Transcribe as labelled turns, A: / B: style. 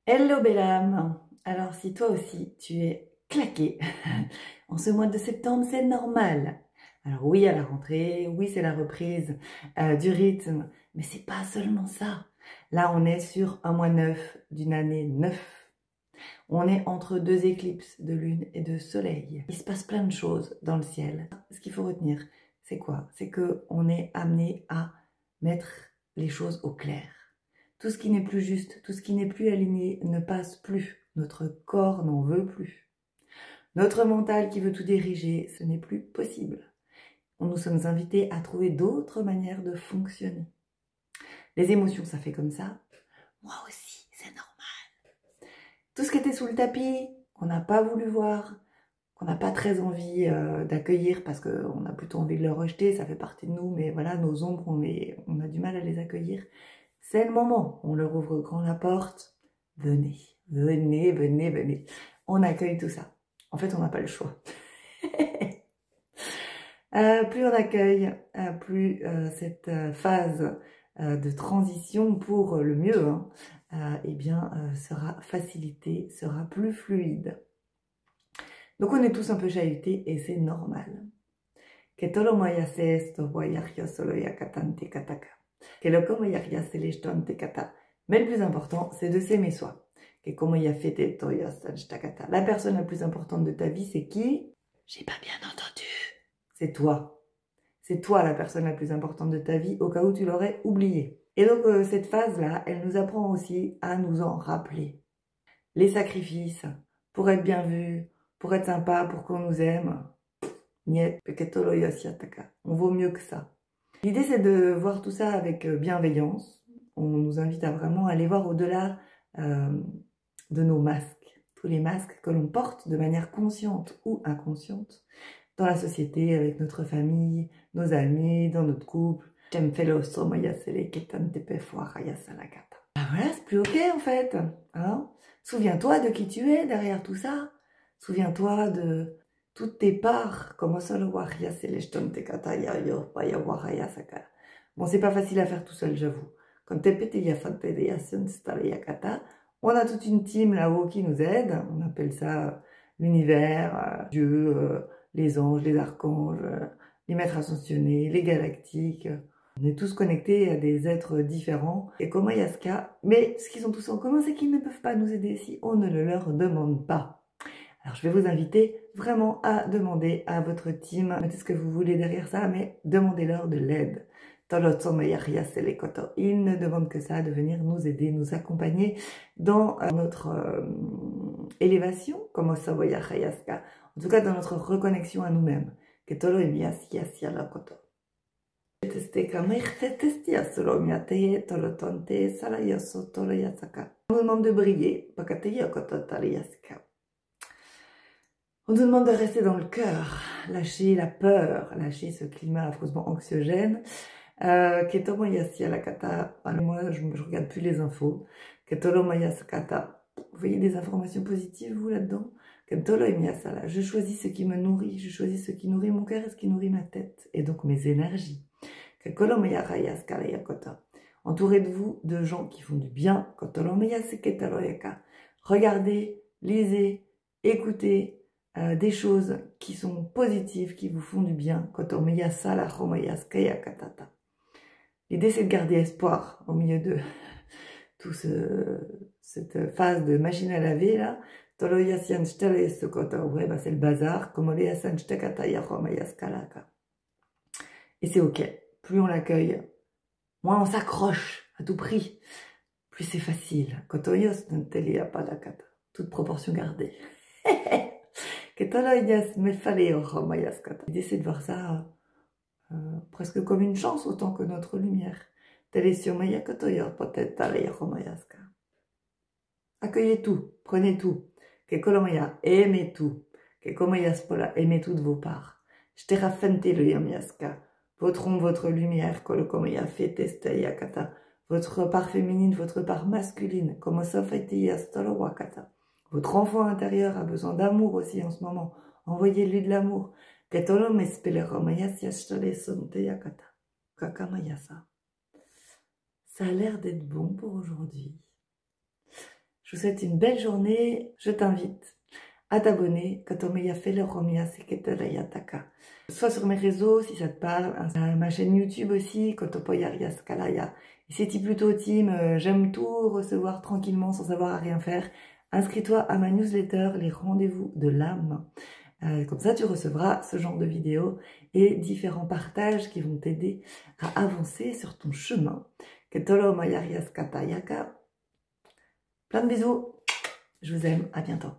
A: Hello belle âme. Alors si toi aussi tu es claqué en ce mois de septembre, c'est normal. Alors oui à la rentrée, oui c'est la reprise du rythme, mais c'est pas seulement ça. Là on est sur un mois neuf d'une année neuf. On est entre deux éclipses de lune et de soleil. Il se passe plein de choses dans le ciel. Ce qu'il faut retenir, c'est quoi? C'est que on est amené à mettre les choses au clair. Tout ce qui n'est plus juste, tout ce qui n'est plus aligné ne passe plus. Notre corps n'en veut plus. Notre mental qui veut tout diriger, ce n'est plus possible. Nous sommes invités à trouver d'autres manières de fonctionner. Les émotions, ça fait comme ça. Moi aussi, c'est normal. Tout ce qui était sous le tapis, qu'on n'a pas voulu voir, qu'on n'a pas très envie d'accueillir parce qu'on a plutôt envie de le rejeter, ça fait partie de nous, mais voilà, nos ombres, on a du mal à les accueillir. C'est le moment, on leur ouvre grand la porte, venez, venez, venez, venez. On accueille tout ça. En fait, on n'a pas le choix. Plus on accueille, plus cette phase de transition pour le mieux, eh bien, sera facilitée, sera plus fluide. Donc on est tous un peu chahutés et c'est normal. Mais le plus important, c'est de s'aimer soi. La personne la plus importante de ta vie, c'est qui? J'ai pas bien entendu. C'est toi. C'est toi la personne la plus importante de ta vie, au cas où tu l'aurais oublié. Et donc cette phase-là, elle nous apprend aussi à nous en rappeler. Les sacrifices, pour être bien vu, pour être sympa, pour qu'on nous aime. On vaut mieux que ça. L'idée, c'est de voir tout ça avec bienveillance. On nous invite à vraiment aller voir au-delà de nos masques. Tous les masques que l'on porte de manière consciente ou inconsciente dans la société, avec notre famille, nos amis, dans notre couple. Ah voilà, c'est plus ok en fait. Hein? Souviens-toi de qui tu es derrière tout ça. Souviens-toi de toutes tes parts. Bon, c'est pas facile à faire tout seul, j'avoue. On a toute une team là-haut qui nous aide. On appelle ça l'univers, Dieu, les anges, les archanges, les maîtres ascensionnés, les galactiques. On est tous connectés à des êtres différents. Et comme Ayaska, mais ce qu'ils ont tous en commun, c'est qu'ils ne peuvent pas nous aider si on ne le leur demande pas. Alors je vais vous inviter vraiment à demander à votre team, mettez ce que vous voulez derrière ça, mais demandez-leur de l'aide. Ils ne demandent que ça, de venir nous aider, nous accompagner dans notre élévation, comme Hayaska, en tout cas dans notre reconnexion à nous-mêmes. On nous demande de briller. On nous demande de rester dans le cœur, lâcher la peur, lâcher ce climat affreusement anxiogène. Moi, je regarde plus les infos. Vous voyez des informations positives, vous, là-dedans? Je choisis ce qui me nourrit, je choisis ce qui nourrit mon cœur et ce qui nourrit ma tête, et donc mes énergies. Entourez de vous de gens qui font du bien. Regardez, lisez, écoutez des choses qui sont positives, qui vous font du bien. L'idée, c'est de garder espoir au milieu de toute cette phase de machine à laver, là. Ouais, bah, c'est le bazar. Et c'est ok. Plus on l'accueille, moins on s'accroche à tout prix. Plus c'est facile. Toute proportion gardée. L'idée, c'est de voir ça presque comme une chance autant que notre lumière. Accueillez tout, prenez tout. Aimez tout. Aimez tout de vos parts. Votre ombre, votre lumière, votre part féminine, votre part masculine. Votre enfant intérieur a besoin d'amour aussi en ce moment. Envoyez-lui de l'amour. Ça a l'air d'être bon pour aujourd'hui. Je vous souhaite une belle journée. Je t'invite à t'abonner soit sur mes réseaux si ça te parle, ma chaîne YouTube aussi, Kotopoyariaskalaya. Et si tu es plutôt team, j'aime tout recevoir tranquillement sans avoir à rien faire, inscris-toi à ma newsletter, les rendez-vous de l'âme. Comme ça, tu recevras ce genre de vidéos et différents partages qui vont t'aider à avancer sur ton chemin. Plein de bisous, je vous aime, à bientôt.